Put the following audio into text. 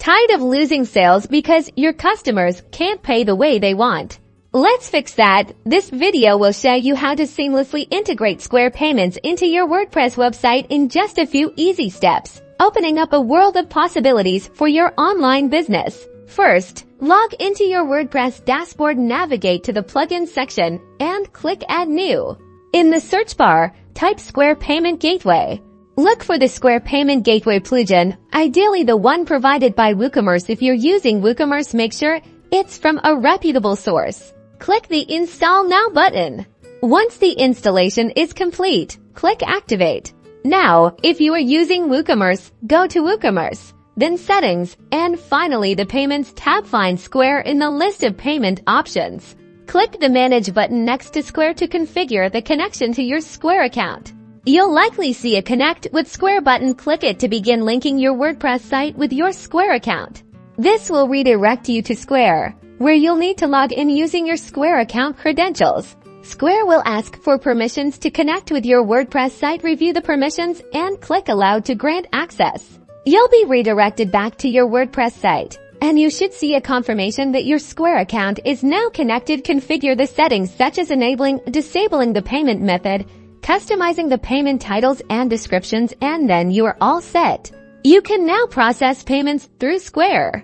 Tired of losing sales because your customers can't pay the way they want? Let's fix that. This video will show you how to seamlessly integrate Square payments into your WordPress website in just a few easy steps, opening up a world of possibilities for your online business. First, log into your WordPress dashboard, navigate to the Plugins section, and click Add New. In the search bar, type Square Payment Gateway. Look for the Square Payment Gateway plugin, ideally the one provided by WooCommerce. If you're using WooCommerce, make sure it's from a reputable source. Click the Install Now button. Once the installation is complete, click Activate. Now, if you are using WooCommerce, go to WooCommerce, then Settings, and finally the Payments tab. Find Square in the list of payment options. Click the Manage button next to Square to configure the connection to your Square account. You'll likely see a Connect with Square button. Click it to begin linking your WordPress site with your Square account. This will redirect you to Square, where you'll need to log in using your Square account credentials. Square will ask for permissions to connect with your WordPress site. Review the permissions and click Allow to grant access. You'll be redirected back to your WordPress site, and you should see a confirmation that your Square account is now connected. Configure the settings such as enabling, disabling the payment method, customizing the payment titles and descriptions, and then you are all set. You can now process payments through Square.